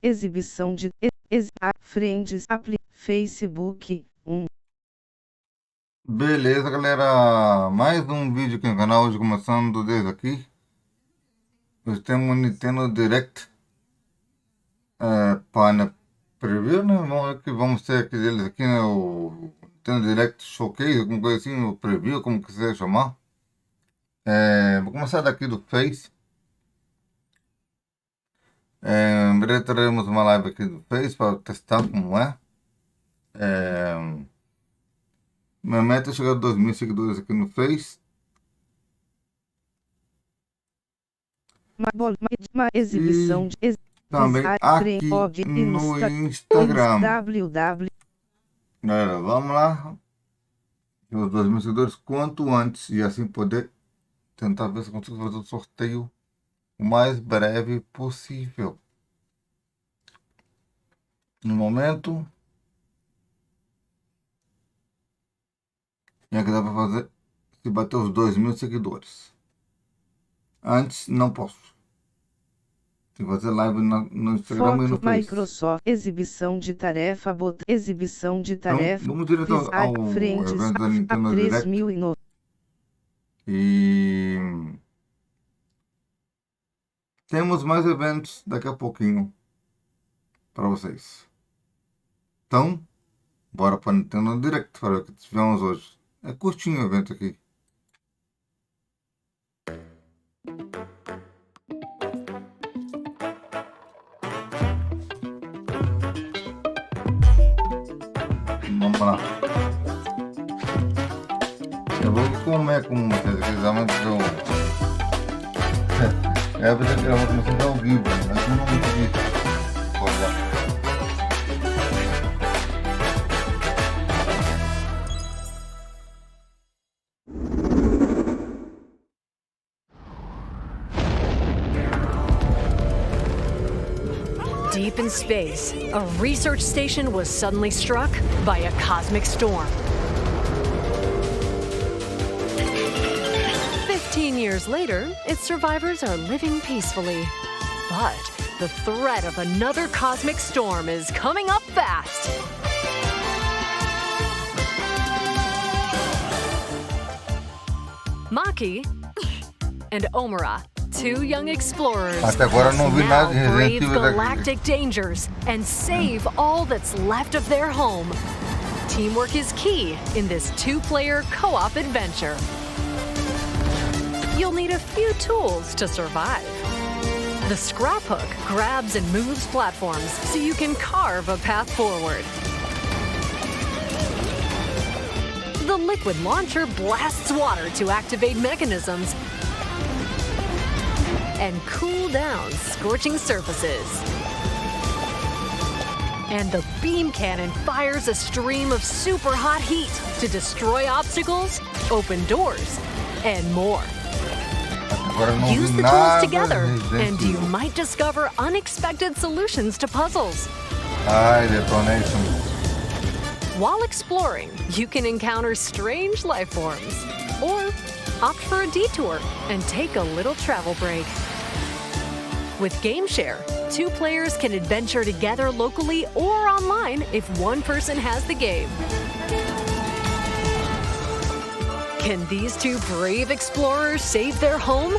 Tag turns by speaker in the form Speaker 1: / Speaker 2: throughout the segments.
Speaker 1: Exibição de Friends, Facebook, 1.
Speaker 2: Beleza, galera. Mais um vídeo aqui no canal, hoje começando desde aqui. Hoje temos o Nintendo Direct para preview, né? Vamos ver o que vamos ter aqui deles aqui, né? O Nintendo Direct Showcase, alguma coisa assim, o preview, como quiser chamar. Vou começar daqui do Face. Em breve teremos uma live aqui do Face para testar como é. Minha meta é chegar a 2.000 seguidores aqui no Face.
Speaker 1: Uma exibição de
Speaker 2: Também aqui no Instagram. Galera, vamos lá. Os 2.000 seguidores quanto antes e assim poder tentar ver se eu consigo fazer o sorteio o mais breve possível. No momento, é que dá para fazer se bater os 2.000 seguidores. Antes não posso. Tem que fazer live no Instagram
Speaker 1: foto,
Speaker 2: e no Face.
Speaker 1: Microsoft, exibição de tarefa, exibição de tarefa.
Speaker 2: Então, vamos direto ao evento da Nintendo Direct. E temos mais eventos daqui a pouquinho para vocês. Então, bora para Nintendo Direct para ver o que tivemos hoje. É curtinho o evento aqui. Vamos lá. Eu vou comer com vocês aqui, exatamente eu vou começar ao vivo, mas eu não consegui. Olha.
Speaker 3: Deep in space, a research station was suddenly struck by a cosmic storm. 15 years later, its survivors are living peacefully. But the threat of another cosmic storm is coming up fast. Maki and Omura, two young explorers,
Speaker 2: Até agora não vi nada de
Speaker 3: now brave
Speaker 2: Resident Evil daqui.
Speaker 3: galactic dangers and save all that's left of their home. Teamwork is key in this two-player co-op adventure. You'll need a few tools to survive. The scrap hook grabs and moves platforms so you can carve a path forward. The liquid launcher blasts water to activate mechanisms and cool down scorching surfaces. And the beam cannon fires a stream of super hot heat to destroy obstacles, open doors, and more.
Speaker 2: Agora não
Speaker 3: Use
Speaker 2: vi
Speaker 3: the tools
Speaker 2: nada
Speaker 3: together,
Speaker 2: de Resident
Speaker 3: and you
Speaker 2: Evil.
Speaker 3: might discover unexpected solutions to puzzles.
Speaker 2: Ai, Detonation.
Speaker 3: While exploring, you can encounter strange life forms, or opt for a detour and take a little travel break. With GameShare, two players can adventure together locally or online if one person has the game. Can these two brave explorers save their home?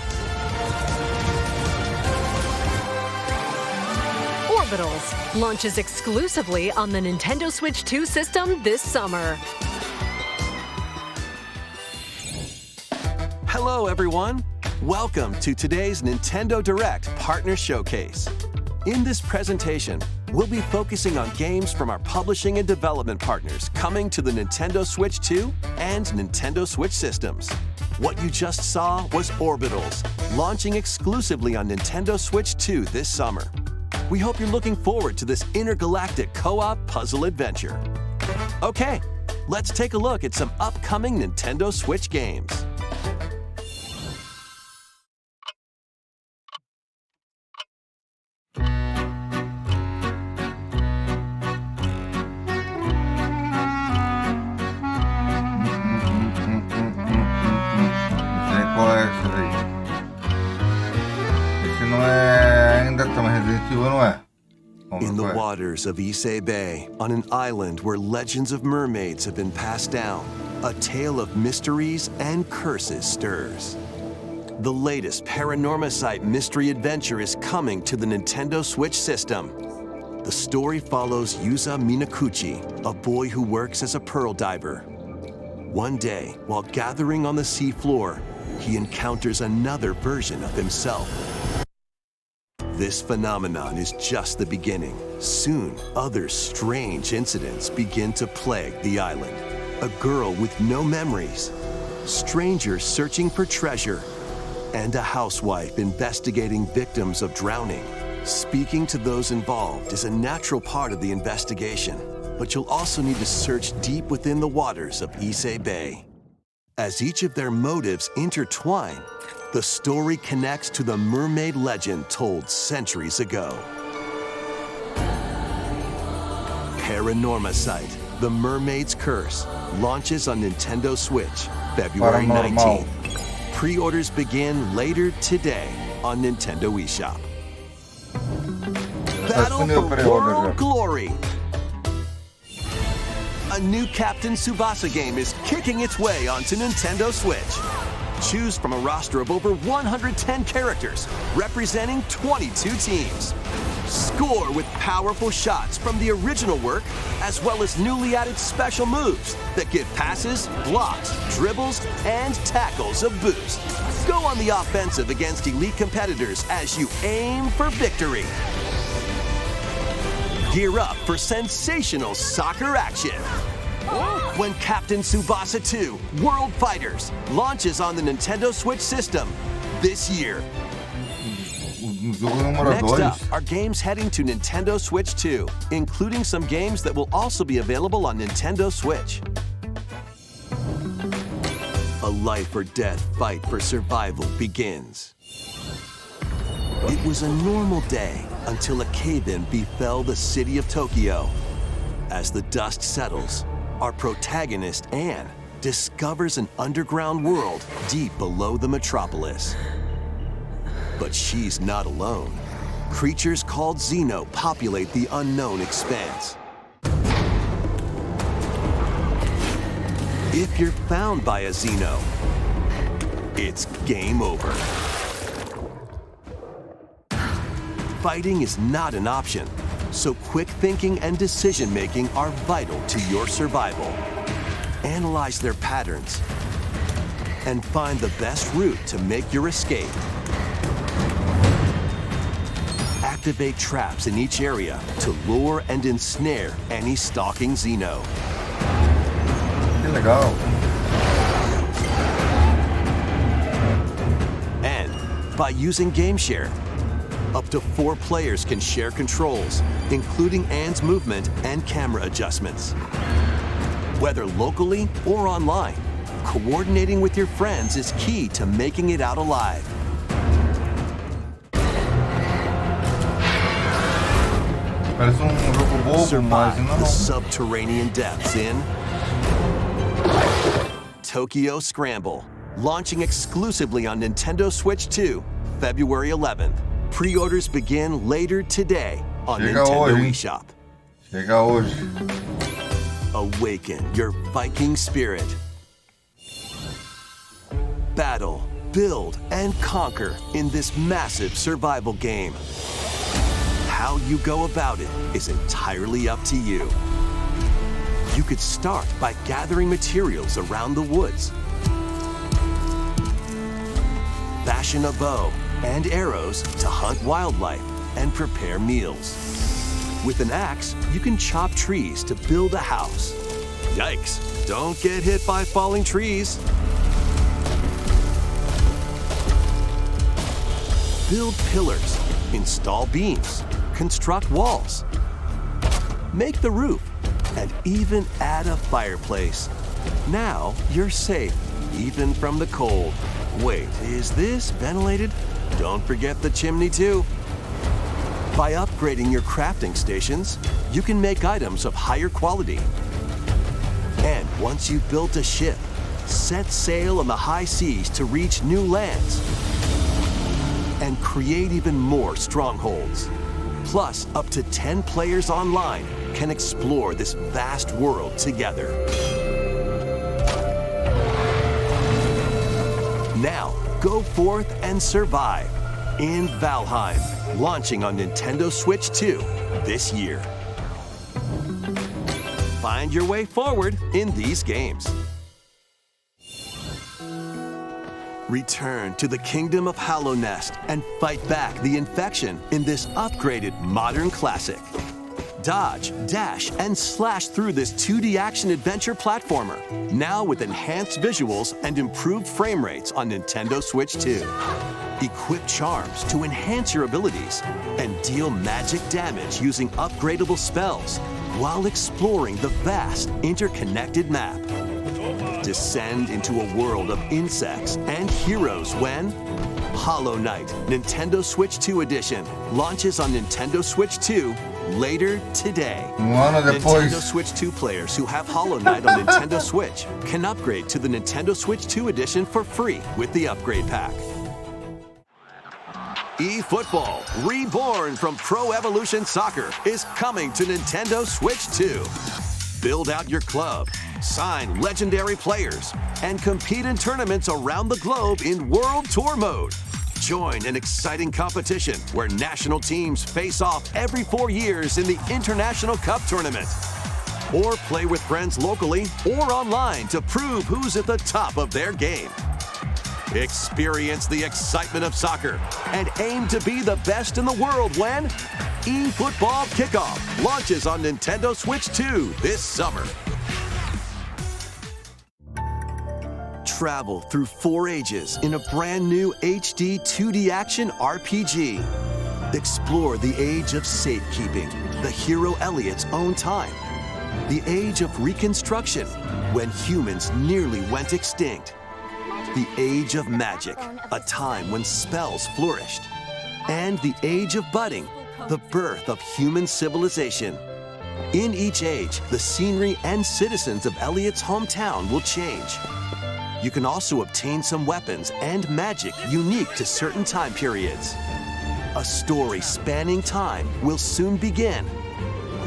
Speaker 3: Orbitals launches exclusively on the Nintendo Switch 2 system this summer.
Speaker 4: Hello, everyone. Welcome to today's Nintendo Direct Partner Showcase. In this presentation, we'll be focusing on games from our publishing and development partners coming to the Nintendo Switch 2 and Nintendo Switch systems. What you just saw was Orbitals, launching exclusively on Nintendo Switch 2 this summer. We hope you're looking forward to this intergalactic co-op puzzle adventure. Okay, let's take a look at some upcoming Nintendo Switch games.
Speaker 2: Não sei qual é esse daí. Esse não é ainda também Resident Evil, não é?
Speaker 4: In the
Speaker 2: vai.
Speaker 4: waters of Issei Bay, on an island where legends of mermaids have been passed down, a tale of mysteries and curses stirs. The latest Paranormasight mystery adventure is coming to the Nintendo Switch system. The story follows Yuza Minakuchi, a boy who works as a pearl diver. One day, while gathering on the seafloor, he encounters another version of himself. This phenomenon is just the beginning. Soon, other strange incidents begin to plague the island. A girl with no memories, strangers searching for treasure, and a housewife investigating victims of drowning. Speaking to those involved is a natural part of the investigation, but you'll also need to search deep within the waters of Issei Bay. As each of their motives intertwine, the story connects to the mermaid legend told centuries ago. Paranormasight, The Mermaid's Curse, launches on Nintendo Switch February
Speaker 2: Paranormal.
Speaker 4: 19th. Pre-orders begin later today on Nintendo eShop. Battle
Speaker 2: Assumiu
Speaker 4: for
Speaker 2: pre-order já.
Speaker 4: World Glory! A new Captain Tsubasa game is kicking its way onto Nintendo Switch. Choose from a roster of over 110 characters representing 22 teams. Score with powerful shots from the original work, as well as newly added special moves that give passes, blocks, dribbles, and tackles a boost. Go on the offensive against elite competitors as you aim for victory. Gear up for sensational soccer action when Captain Tsubasa 2 World Fighters launches on the Nintendo Switch system this year.
Speaker 2: Um jogo
Speaker 4: Next up
Speaker 2: Namoradores.
Speaker 4: are games heading to Nintendo Switch 2, including some games that will also be available on Nintendo Switch. A life or death fight for survival begins. It was a normal day until a cave-in befell the city of Tokyo. As the dust settles, our protagonist, Anne, discovers an underground world deep below the metropolis. But she's not alone. Creatures called Xeno populate the unknown expanse. If you're found by a Xeno, it's game over. Fighting is not an option, so quick thinking and decision-making are vital to your survival. Analyze their patterns and find the best route to make your escape. Activate traps in each area to lure and ensnare any stalking Xeno.
Speaker 2: Que legal.
Speaker 4: And by using GameShare, up to 4 players can share controls, including Anne's movement and camera adjustments. Whether locally or online, coordinating with your friends is key to making it out alive.
Speaker 2: Parece jogo bobo, mas
Speaker 4: Survive
Speaker 2: ainda
Speaker 4: the
Speaker 2: não.
Speaker 4: subterranean depths in Tokyo Scramble, launching exclusively on Nintendo Switch 2, February 11th. Pre-orders begin later today on
Speaker 2: Chega
Speaker 4: Nintendo
Speaker 2: hoje, hein?
Speaker 4: eShop.
Speaker 2: Chega hoje.
Speaker 4: Awaken your Viking spirit. Battle, build, and conquer in this massive survival game. How you go about it is entirely up to you. You could start by gathering materials around the woods. Fashion a bow and arrows to hunt wildlife and prepare meals. With an axe, you can chop trees to build a house. Yikes, don't get hit by falling trees. Build pillars, install beams, construct walls, make the roof, and even add a fireplace. Now you're safe, even from the cold. Wait, is this ventilated? Don't forget the chimney too. By upgrading your crafting stations, you can make items of higher quality. And once you've built a ship, set sail on the high seas to reach new lands and create even more strongholds. Plus, up to 10 players online can explore this vast world together. Now, go forth and survive in Valheim, launching on Nintendo Switch 2 this year. Find your way forward in these games. Return to the kingdom of Hallownest and fight back the infection in this upgraded modern classic. Dodge, dash, and slash through this 2D action adventure platformer, now with enhanced visuals and improved frame rates on Nintendo Switch 2. Equip charms to enhance your abilities and deal magic damage using upgradable spells while exploring the vast interconnected map. Descend into a world of insects and heroes when Hollow Knight Nintendo Switch 2 Edition launches on Nintendo Switch 2 later today. Nintendo Switch 2 players who have Hollow Knight on Nintendo Switch can upgrade to the Nintendo Switch 2 Edition for free with the upgrade pack. eFootball, reborn from Pro Evolution Soccer, is coming to Nintendo Switch 2. Build out your club, sign legendary players, and compete in tournaments around the globe in World Tour mode. Join an exciting competition where national teams face off every 4 years in the International Cup Tournament. Or play with friends locally or online to prove who's at the top of their game. Experience the excitement of soccer and aim to be the best in the world when eFootball Kickoff launches on Nintendo Switch 2 this summer. Travel through 4 ages in a brand new HD 2D action RPG. Explore the age of safekeeping, the hero Elliot's own time. The age of reconstruction, when humans nearly went extinct. The age of magic, a time when spells flourished. And the age of budding, the birth of human civilization. In each age, the scenery and citizens of Elliot's hometown will change. You can also obtain some weapons and magic unique to certain time periods. A story spanning time will soon begin.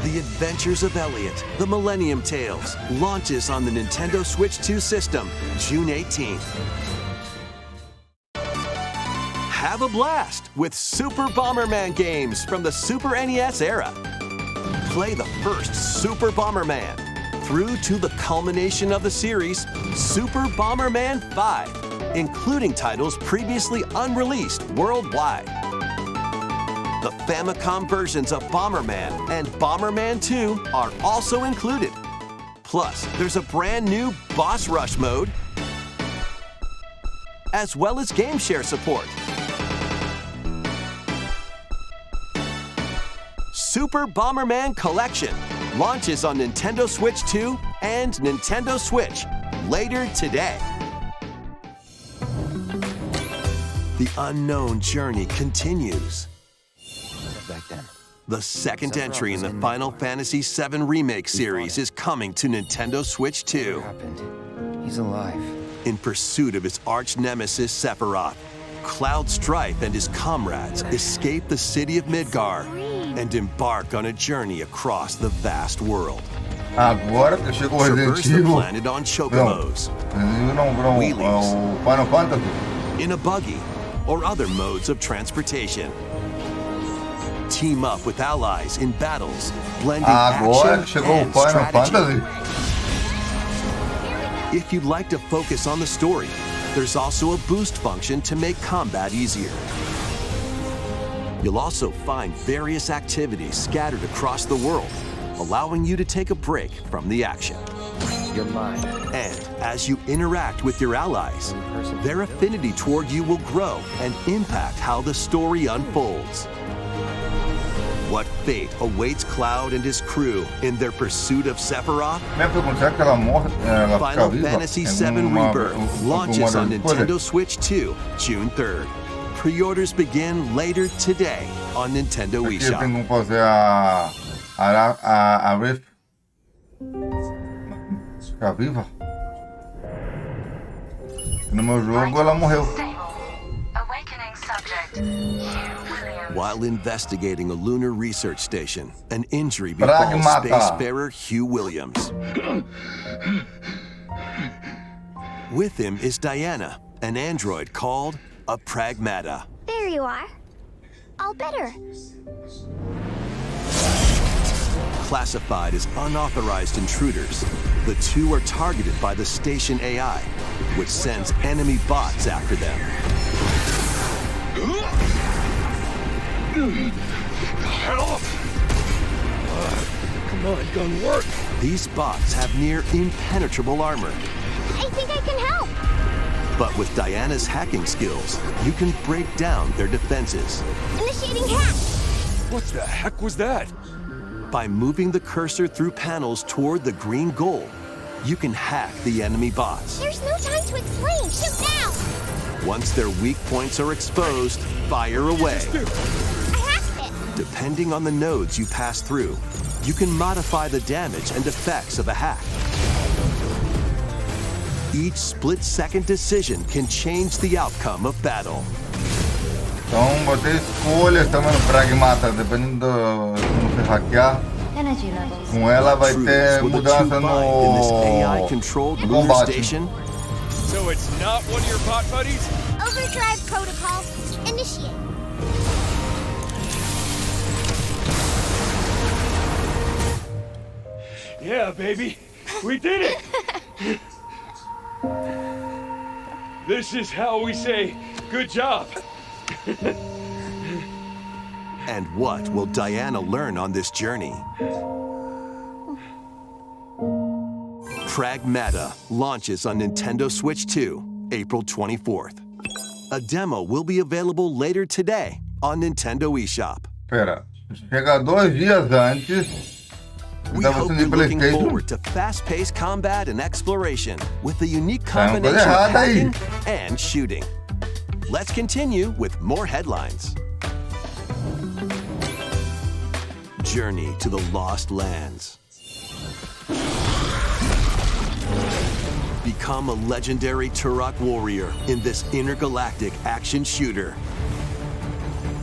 Speaker 4: The Adventures of Elliot, The Millennium Tales, launches on the Nintendo Switch 2 system June 18th. Have a blast with Super Bomberman games from the Super NES era. Play the first Super Bomberman through to the culmination of the series, Super Bomberman 5, including titles previously unreleased worldwide. The Famicom versions of Bomberman and Bomberman 2 are also included. Plus, there's a brand new Boss Rush mode, as well as Game Share support. Super Bomberman Collection launches on Nintendo Switch 2 and Nintendo Switch later today. The unknown journey continues.
Speaker 5: Back then.
Speaker 4: The second entry in the Final Fantasy VII Remake series is coming to Nintendo Switch 2.
Speaker 5: What happened? He's alive.
Speaker 4: In pursuit of his arch nemesis Sephiroth, Cloud Strife and his comrades escape the city of Midgar and embark on a journey across the vast world.
Speaker 2: Agora que chegou o Resident
Speaker 4: Traverse the
Speaker 2: Evil.
Speaker 4: planet on chocobos,
Speaker 2: Não, o Final Fantasy.
Speaker 4: in a buggy, or other modes of transportation. Team up with allies in battles, blending
Speaker 2: Agora que
Speaker 4: action
Speaker 2: chegou o
Speaker 4: and
Speaker 2: Final
Speaker 4: strategy.
Speaker 2: Fantasy.
Speaker 4: If you'd like to focus on the story, there's also a boost function to make combat easier. You'll also find various activities scattered across the world, allowing you to take a break from the action.
Speaker 5: You're mine.
Speaker 4: And as you interact with your allies, their affinity toward you will grow and impact how the story unfolds. What fate awaits Cloud and his crew in their pursuit of Sephiroth?
Speaker 2: Minha pergunta, será que ela morre? Ela fica
Speaker 4: Final
Speaker 2: viva?
Speaker 4: Fantasy
Speaker 2: É
Speaker 4: VII
Speaker 2: uma-
Speaker 4: Rebirth launches on
Speaker 2: uma
Speaker 4: Nintendo Switch 2, June 3rd. Pre-orders begin later today on Nintendo
Speaker 2: Aqui eu
Speaker 4: eShop.
Speaker 2: tenho que fazer a Riff. Ficar viva? No meu jogo ela morreu.
Speaker 6: Stable. Awakening subject. Hugh Williams.
Speaker 4: While investigating a lunar research station, an injury befalls
Speaker 2: Pragmata.
Speaker 4: spacefarer Hugh Williams. With him is Diana, an android called a Pragmata.
Speaker 6: There you are. All better.
Speaker 4: Classified as unauthorized intruders, the two are targeted by the station AI, which sends enemy bots after them.
Speaker 7: Help! Come on, gun work.
Speaker 4: These bots have near impenetrable armor,
Speaker 6: I think I can help.
Speaker 4: but with Diana's hacking skills, you can break down their defenses.
Speaker 6: Initiating hack.
Speaker 7: What the heck was that?
Speaker 4: By moving the cursor through panels toward the green goal, you can hack the enemy bots.
Speaker 6: There's no time to explain. Shoot now.
Speaker 4: Once their weak points are exposed, fire away.
Speaker 6: I hacked it.
Speaker 4: Depending on the nodes you pass through, you can modify the damage and effects of a hack. Each split-second decision can change the outcome of battle.
Speaker 2: Então, botei escolhas também no Pragmata, dependendo do como você hackear.
Speaker 6: Energy levels.
Speaker 2: Com ela vai
Speaker 4: Troops
Speaker 2: ter
Speaker 4: will the
Speaker 2: mudança
Speaker 4: troop bind in this
Speaker 2: no
Speaker 4: AI-controlled
Speaker 2: no
Speaker 4: lunar
Speaker 2: combate.
Speaker 4: station?
Speaker 7: So it's not one of your bot buddies?
Speaker 6: Overdrive protocol. Initiate.
Speaker 7: Yeah, baby. We did it! This is how we say, good job.
Speaker 4: And what will Diana learn on this journey? Pragmata launches on Nintendo Switch 2, April 24th. A demo will be available later today on Nintendo eShop.
Speaker 2: Pera, chega 2 dias antes.
Speaker 4: We
Speaker 2: Tava
Speaker 4: hope
Speaker 2: sendo
Speaker 4: you're
Speaker 2: de
Speaker 4: looking
Speaker 2: PlayStation.
Speaker 4: forward to fast-paced combat and exploration with a unique
Speaker 2: Tá uma coisa
Speaker 4: combination of
Speaker 2: errada aí.
Speaker 4: hacking and shooting. Let's continue with more headlines. Journey to the Lost Lands. Become a legendary Turok warrior in this intergalactic action shooter.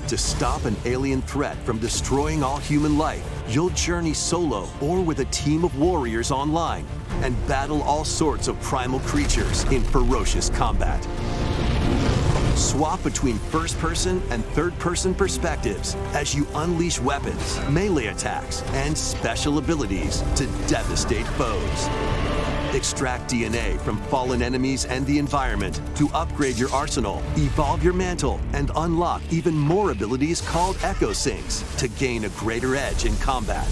Speaker 4: To stop an alien threat from destroying all human life, you'll journey solo or with a team of warriors online and battle all sorts of primal creatures in ferocious combat. Swap between first-person and third-person perspectives as you unleash weapons, melee attacks, and special abilities to devastate foes. Extract DNA from fallen enemies and the environment to upgrade your arsenal, evolve your mantle, and unlock even more abilities called Echo Sinks to gain a greater edge in combat.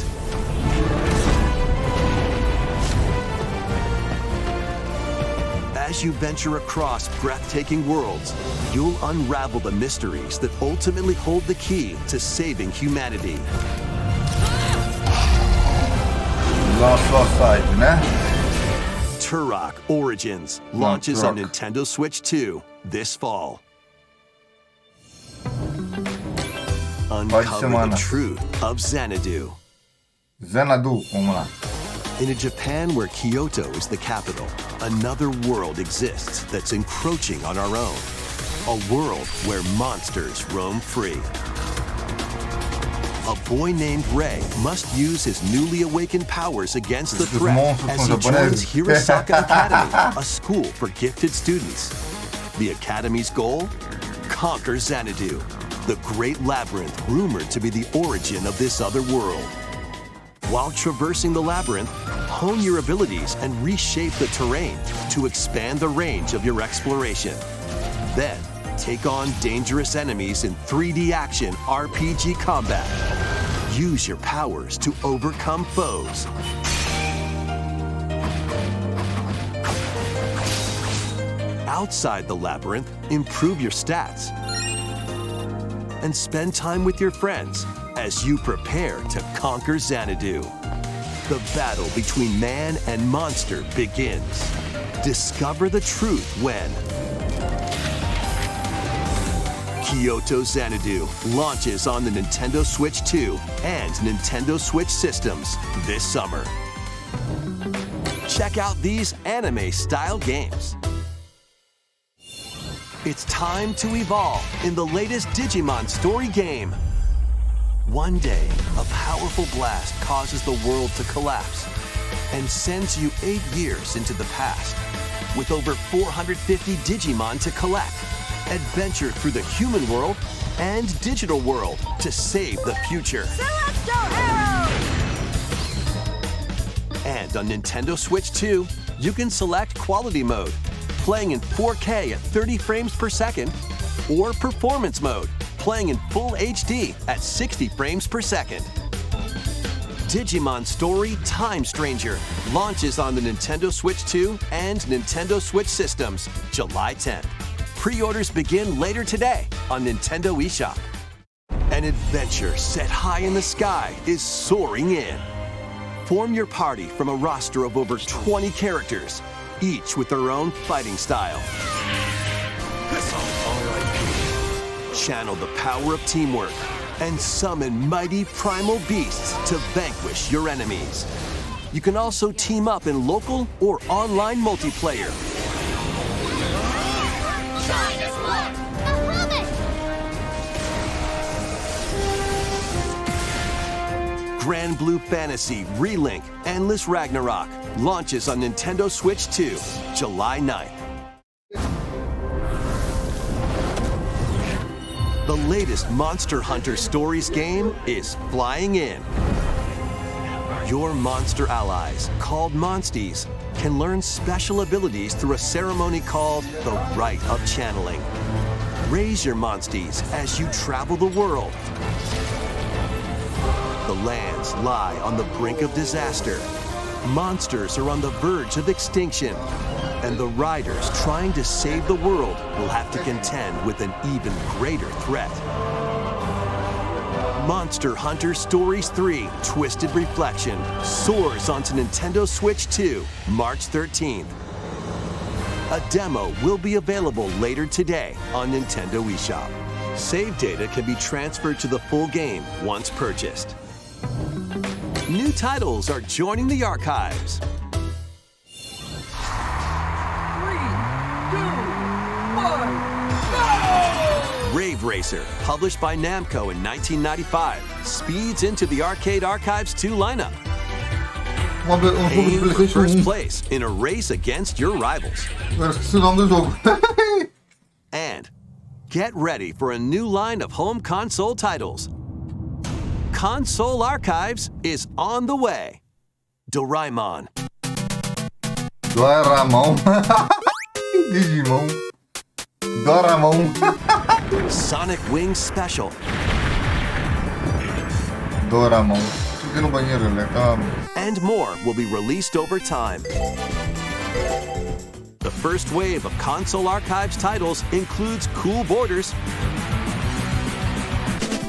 Speaker 4: As you venture across breathtaking worlds, you'll unravel the mysteries that ultimately hold the key to saving humanity.
Speaker 2: Lost side, né?
Speaker 4: Turok Origins launches on
Speaker 2: Turok.
Speaker 4: Nintendo Switch 2 this fall. Uncover the
Speaker 2: semana.
Speaker 4: truth of Xanadu.
Speaker 2: Xanadu, vamos lá.
Speaker 4: In a Japan where Kyoto is the capital, another world exists that's encroaching on our own. A world where monsters roam free. A boy named Rei must use his newly awakened powers against the
Speaker 2: Esses
Speaker 4: threat
Speaker 2: monstros
Speaker 4: as
Speaker 2: são
Speaker 4: he joins
Speaker 2: japoneses.
Speaker 4: Hirosaka Academy, a school for gifted students. The academy's goal? Conquer Xanadu, the great labyrinth rumored to be the origin of this other world. While traversing the labyrinth, hone your abilities and reshape the terrain to expand the range of your exploration. Then, take on dangerous enemies in 3D action RPG combat. Use your powers to overcome foes. Outside the labyrinth, improve your stats. And spend time with your friends as you prepare to conquer Xanadu. The battle between man and monster begins. Discover the truth when Kyoto Xanadu launches on the Nintendo Switch 2 and Nintendo Switch systems this summer. Check out these anime-style games. It's time to evolve in the latest Digimon story game, One day, a powerful blast causes the world to collapse and sends you 8 years into the past. With over 450 Digimon to collect, adventure through the human world and digital world to save the future. And on Nintendo Switch 2, you can select Quality Mode, playing in 4K at 30 frames per second, or Performance Mode, playing in full HD at 60 frames per second. Digimon Story Time Stranger launches on the Nintendo Switch 2 and Nintendo Switch systems July 10th. Pre-orders begin later today on Nintendo eShop. An adventure set high in the sky is soaring in. Form your party from a roster of over 20 characters, each with their own fighting style. Channel the power of teamwork and summon mighty primal beasts to vanquish your enemies. You can also team up in local or online multiplayer. Grand Blue Fantasy Relink Endless Ragnarok launches on Nintendo Switch 2, July 9th. The latest Monster Hunter Stories game is flying in. Your monster allies, called Monsties, can learn special abilities through a ceremony called the Rite of Channeling. Raise your Monsties as you travel the world. The lands lie on the brink of disaster. Monsters are on the verge of extinction. And the riders trying to save the world will have to contend with an even greater threat. Monster Hunter Stories 3 Twisted Reflection soars onto Nintendo Switch 2, March 13th. A demo will be available later today on Nintendo eShop. Save data can be transferred to the full game once purchased. New titles are joining the archives. Rave Racer, published by Namco in 1995, speeds into the Arcade Archives 2 lineup. Aim for first place in a race against your rivals. And get ready for a new line of home console titles. Console Archives is on the way. Doraemon.
Speaker 2: Doraemon. Digimon. Doraemon.
Speaker 4: Sonic Wings Special.
Speaker 2: Doraemon. Fica no banheiro, legal.
Speaker 4: And more will be released over time. The first wave of Console Archives titles includes Cool Borders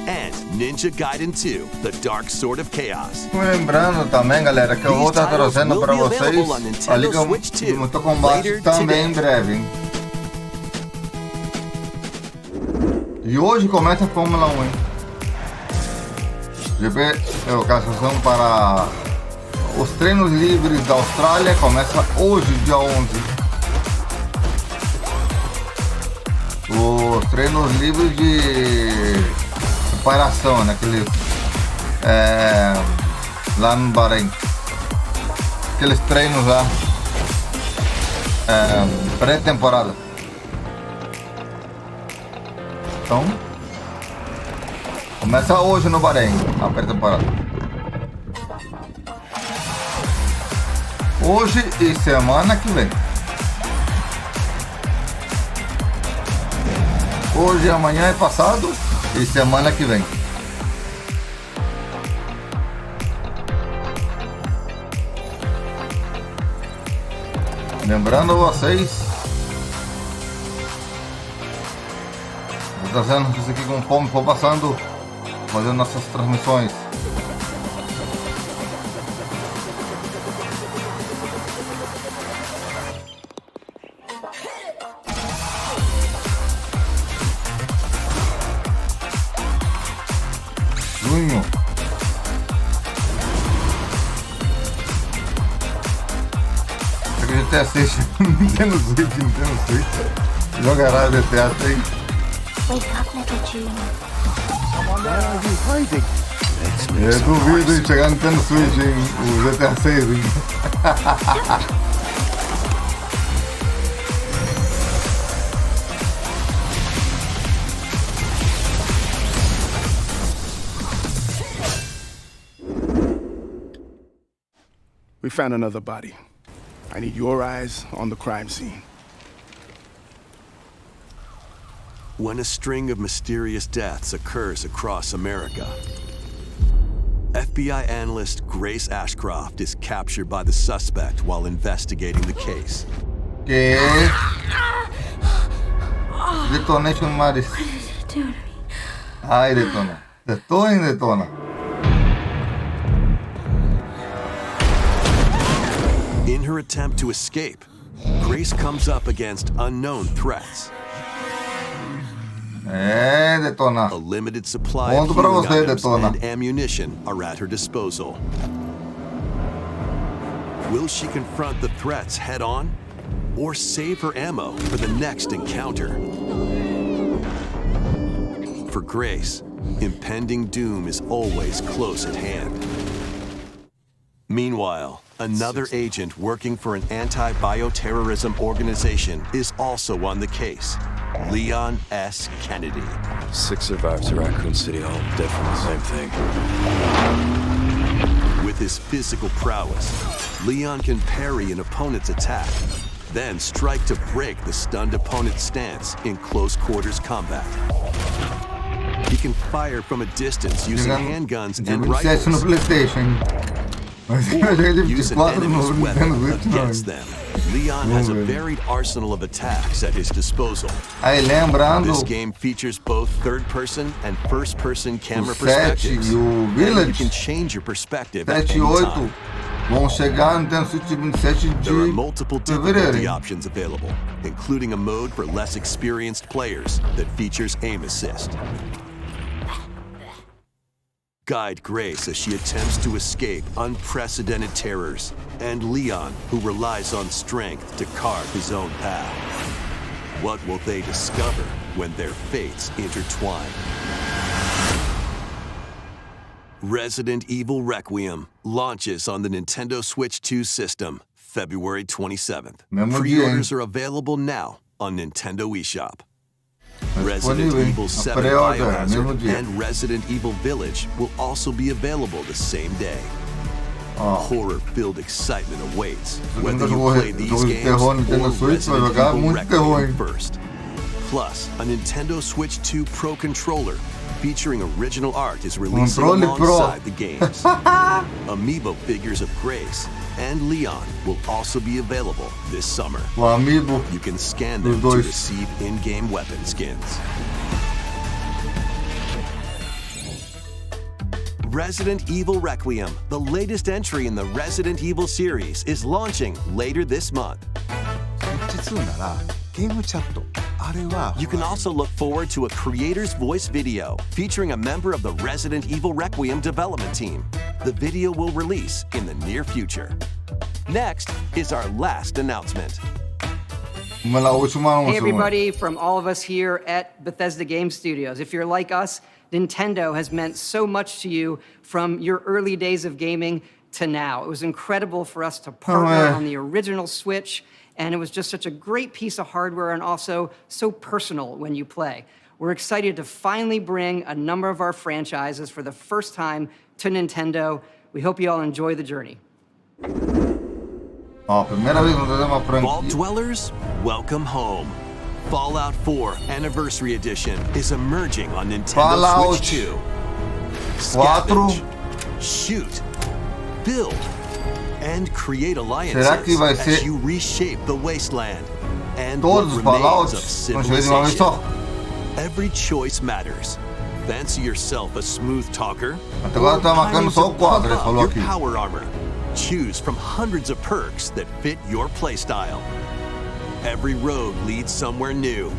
Speaker 4: and Ninja Gaiden 2, The Dark Sword of Chaos.
Speaker 2: Lembrando também, galera, que eu vou estar trazendo para vocês a Liga do Mortal Kombat também em breve, hein? E hoje começa a Fórmula 1, hein? GP é ocasião para os treinos livres da Austrália, começa hoje, dia 11. Os treinos livres de preparação, né? Lá no Bahrein. Aqueles treinos lá, pré-temporada. Então, começa hoje no Bahrein, a pré-temporada. Hoje e semana que vem. Hoje, amanhã e passado e semana que vem. Lembrando vocês, vou trazendo isso aqui conforme for passando, fazendo nossas transmissões. Junho. GTA 6, Nintendo Switch. Jogará GTA 6.
Speaker 6: Wake up, little June.
Speaker 5: Why are you hiding?
Speaker 2: Eu duvido de chegar no Nintendo Switch, hein? O GTA 6, hein?
Speaker 8: We found another body. I need your eyes on the crime scene.
Speaker 4: When a string of mysterious deaths occurs across America, FBI analyst Grace Ashcroft is captured by the suspect while investigating the case.
Speaker 2: Que? Detonation Maris. Ai, detona. Detona.
Speaker 4: In her attempt to escape, Grace comes up against unknown threats.
Speaker 2: Detona.
Speaker 4: A limited supply
Speaker 2: Ponto
Speaker 4: of
Speaker 2: pra
Speaker 4: healing
Speaker 2: você,
Speaker 4: items
Speaker 2: Detona.
Speaker 4: and ammunition are at her disposal. Will she confront the threats head-on, or save her ammo for the next encounter? For Grace, impending doom is always close at hand. Meanwhile, another agent working for an anti-bioterrorism organization is also on the case, Leon S. Kennedy.
Speaker 9: 6 survivors at Raccoon City, all dead from the same thing.
Speaker 4: With his physical prowess, Leon can parry an opponent's attack, then strike to break the stunned opponent's stance in close quarters combat. He can fire from a distance using handguns and rifles,
Speaker 2: no PlayStation.
Speaker 4: or use an enemy's weapon against them. Leon has a varied arsenal of attacks at his disposal.
Speaker 2: Aí lembrando,
Speaker 4: This game features both third-person and first-person camera
Speaker 2: o 7
Speaker 4: perspectives,
Speaker 2: e o
Speaker 4: and you
Speaker 2: Village,
Speaker 4: can change your perspective at
Speaker 2: 7 e
Speaker 4: any
Speaker 2: 8,
Speaker 4: time.
Speaker 2: vão chegar no Nintendo Switch 27
Speaker 4: There are
Speaker 2: de
Speaker 4: multiple
Speaker 2: fevereiro.
Speaker 4: difficulty options available, including a mode for less experienced players that features aim assist. Guide Grace as she attempts to escape unprecedented terrors, and Leon, who relies on strength to carve his own path. What will they discover when their fates intertwine? Resident Evil Requiem launches on the Nintendo Switch 2 system February 27th.
Speaker 2: Mesmo dia,
Speaker 4: Pre-orders
Speaker 2: hein?
Speaker 4: are available now on Nintendo eShop.
Speaker 2: Tá
Speaker 4: Resident
Speaker 2: disponível, hein?
Speaker 4: Evil
Speaker 2: A
Speaker 4: 7
Speaker 2: pré-order, mesmo
Speaker 4: Biohazard
Speaker 2: dia.
Speaker 4: and Resident Evil Village will also be available the same day.
Speaker 2: Ó,
Speaker 4: Horror-filled excitement awaits
Speaker 2: Segundo
Speaker 4: whether you
Speaker 2: jogo
Speaker 4: play these
Speaker 2: de
Speaker 4: games
Speaker 2: terror no
Speaker 4: or
Speaker 2: Nintendo Switch, vai
Speaker 4: Resident
Speaker 2: jogar
Speaker 4: Evil
Speaker 2: muito terror,
Speaker 4: Requiem
Speaker 2: hein?
Speaker 4: first. Plus, a Nintendo Switch 2 Pro controller featuring original art is releasing
Speaker 2: Controle Pro.
Speaker 4: alongside the games. Amiibo figures of Grace and Leon will also be available this summer.
Speaker 2: o amiibo
Speaker 4: You can scan
Speaker 2: dos
Speaker 4: them to
Speaker 2: dois.
Speaker 4: receive in-game weapon skins. Resident Evil Requiem, the latest entry in the Resident Evil series, is launching later this month. You can also look forward to a creator's voice video featuring a member of the Resident Evil Requiem development team. The video will release in the near future. Next is our last announcement.
Speaker 2: Vamos lá, última anúncio.
Speaker 10: Hey everybody, from all of us here at Bethesda Game Studios. If you're like us, Nintendo has meant so much to you from your early days of gaming to now. It was incredible for us to partner on the original Switch, and it was just such a great piece of hardware and also so personal when you play. We're excited to finally bring a number of our franchises for the first time to Nintendo. We hope you all enjoy the journey.
Speaker 2: Ó, primeira vez que nós temos uma
Speaker 4: Vault
Speaker 2: franquia.
Speaker 4: Dwellers, welcome home. Fallout 4 Anniversary Edition is emerging on Nintendo
Speaker 2: Fallout
Speaker 4: Switch 2.
Speaker 2: 4.
Speaker 4: Scavenge, shoot, build, and create alliances
Speaker 2: Será que vai
Speaker 4: as
Speaker 2: ser
Speaker 4: you reshape the wasteland and
Speaker 2: todos
Speaker 4: what
Speaker 2: os
Speaker 4: remains
Speaker 2: Fallouts?
Speaker 4: of
Speaker 2: Vamos ver de uma vez
Speaker 4: civilization.
Speaker 2: só.
Speaker 4: Every choice matters. Fancy yourself a smooth talker?
Speaker 2: Até agora
Speaker 4: Or
Speaker 2: tá marcando
Speaker 4: time
Speaker 2: só
Speaker 4: to
Speaker 2: o quadro, ele
Speaker 4: pump up
Speaker 2: falou
Speaker 4: your
Speaker 2: aqui.
Speaker 4: power armor. Choose from hundreds of perks that fit your playstyle. Every road leads somewhere new.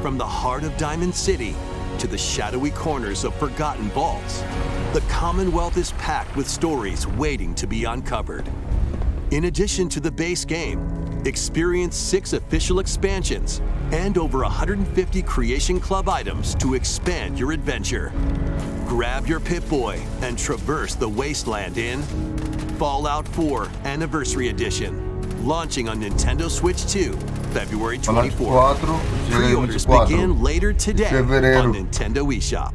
Speaker 4: From the heart of Diamond City to the shadowy corners of forgotten vaults, the Commonwealth is packed with stories waiting to be uncovered. In addition to the base game, experience 6 official expansions and over 150 Creation Club items to expand your adventure. Grab your Pip-Boy and traverse the wasteland in Fallout 4 Anniversary Edition, launching on Nintendo Switch 2, February 24th. Pre-orders begin later today on Nintendo eShop.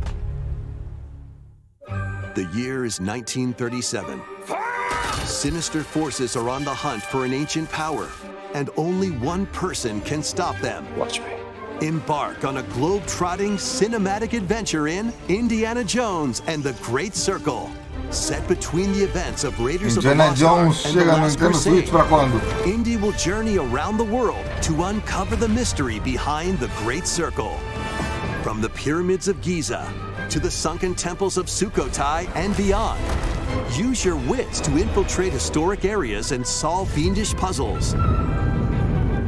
Speaker 4: The year is 1937. Sinister forces are on the hunt for an ancient power, and only one person can stop them.
Speaker 9: Watch me.
Speaker 4: Embark on a globe-trotting cinematic adventure in Indiana Jones and the Great Circle. Set between the events of Raiders of the Lost Ark and The Last Crusade, Indy will journey around the world to uncover the mystery behind the Great Circle. From the pyramids of Giza to the sunken temples of Sukhothai and beyond, use your wits to infiltrate historic areas and solve fiendish puzzles.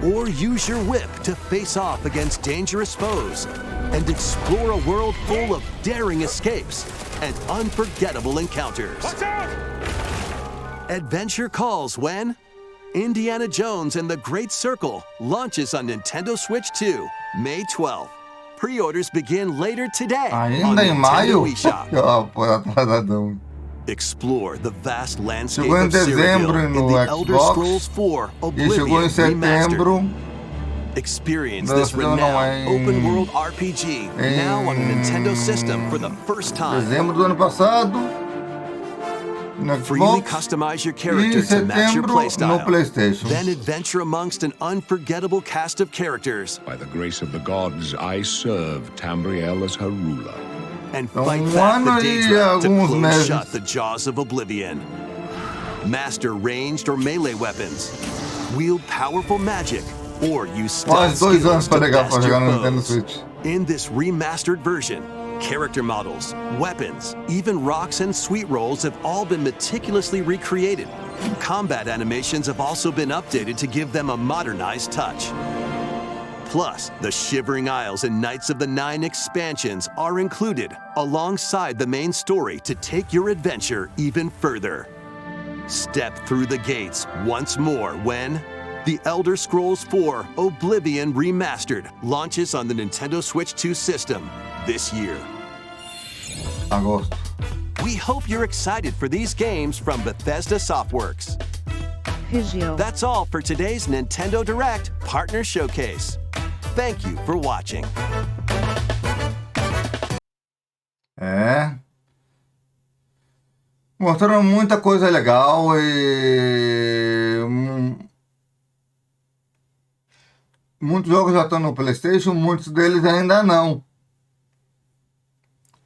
Speaker 4: Or use your whip to face off against dangerous foes and explore a world full of daring escapes and unforgettable encounters. Adventure calls when Indiana Jones and the Great Circle launches on Nintendo Switch 2, May 12th. Pre-orders begin later today on Nintendo eShop. Explore the vast landscape of Cyrodiil in The Elder Scrolls 4 Oblivion Remastered. Experience this renowned open-world RPG now on a Nintendo system for the first time.
Speaker 2: Dezembro do ano passado, no
Speaker 4: Freely
Speaker 2: Xbox,
Speaker 4: customize your
Speaker 2: e
Speaker 4: character to match your
Speaker 2: setembro no
Speaker 4: playstyle.
Speaker 2: PlayStation.
Speaker 4: Then adventure amongst an unforgettable cast of characters.
Speaker 11: By the grace of the gods, I serve Tamriel as her ruler.
Speaker 4: And fight back the Daedra to close shut the jaws of Oblivion. Master ranged or melee weapons. Wield powerful magic. Or use stealth skills to best your foes. In this remastered version, character models, weapons, even rocks and sweet rolls have all been meticulously recreated. Combat animations have also been updated to give them a modernized touch. Plus, the Shivering Isles and Knights of the Nine expansions are included alongside the main story to take your adventure even further. Step through the gates once more when The Elder Scrolls 4 Oblivion Remastered launches on the Nintendo Switch 2 system this year.
Speaker 2: Agosto.
Speaker 4: We hope you're excited for these games from Bethesda Softworks. That's all for today's Nintendo Direct Partner Showcase. Thank you for watching.
Speaker 2: Mostraram muita coisa legal e muitos jogos já estão no PlayStation, muitos deles ainda não.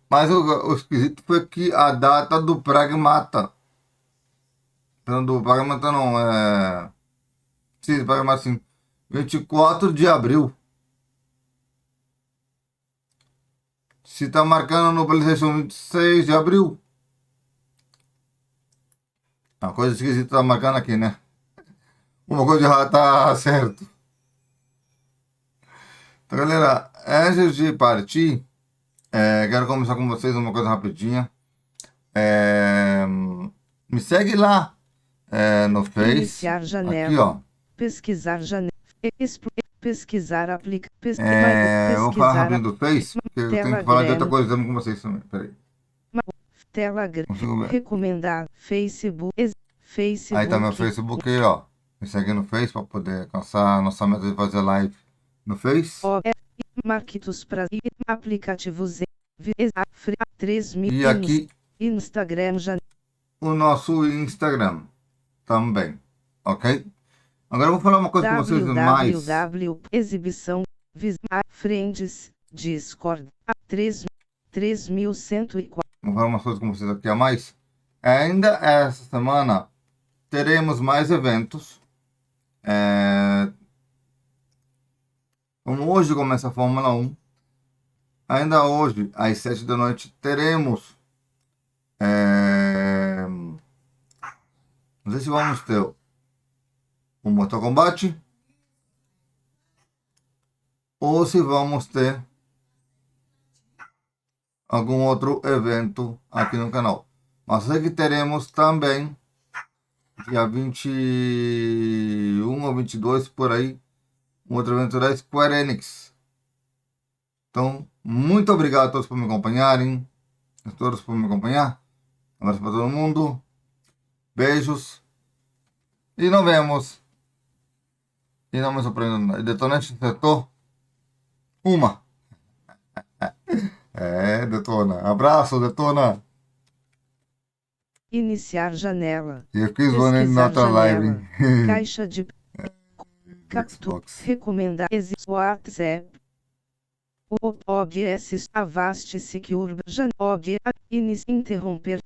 Speaker 2: Mas o esquisito foi que a data do Pragmata. Do Pragmata não, sim, Pragmata sim. 24 de abril. Se tá marcando no PlayStation 26 de abril. Uma coisa esquisita tá marcando aqui, né? Uma coisa já tá certo. Então, galera, antes de partir, quero conversar com vocês uma coisa rapidinha. Me segue lá no Face.
Speaker 1: Iniciar janela.
Speaker 2: Aqui, ó.
Speaker 1: Pesquisar janela. Pesquisar
Speaker 2: Vou falar rapidinho do Face, porque eu tenho que falar de outra coisa com vocês também. Peraí.
Speaker 1: Telegram. Recomendar. Facebook.
Speaker 2: Aí tá meu Facebook aí, ó. Me segue no Face para poder alcançar a nossa meta de fazer live no Face.
Speaker 1: Marquitos para aplicativos 3.000.
Speaker 2: E aqui
Speaker 1: Instagram já.
Speaker 2: O nosso Instagram também, ok? Agora eu vou falar uma coisa com vocês mais.
Speaker 1: Exibição, Friends, Discord, 3.104.
Speaker 2: Vou falar uma coisa com vocês aqui a mais. Ainda essa semana teremos mais eventos. Como hoje começa a Fórmula 1, ainda hoje, às 7 da noite, teremos. Não sei se vamos ter o Mortal Kombat ou se vamos ter algum outro evento aqui no canal. Mas sei que teremos também dia 21 ou 22 por aí um outro evento da Square Enix. Então, muito obrigado a todos por me acompanharem. a todos por me acompanhar. Um abraço para todo mundo. Beijos. E nos vemos. E não me surpreendam. O detonante acertou uma. Detona. Abraço, Detona.
Speaker 1: Iniciar janela.
Speaker 2: Eu fiz bonito na outra live.
Speaker 1: Caixa de captura. Recomendar. WhatsApp. OBS. Avast Secure. Interromper.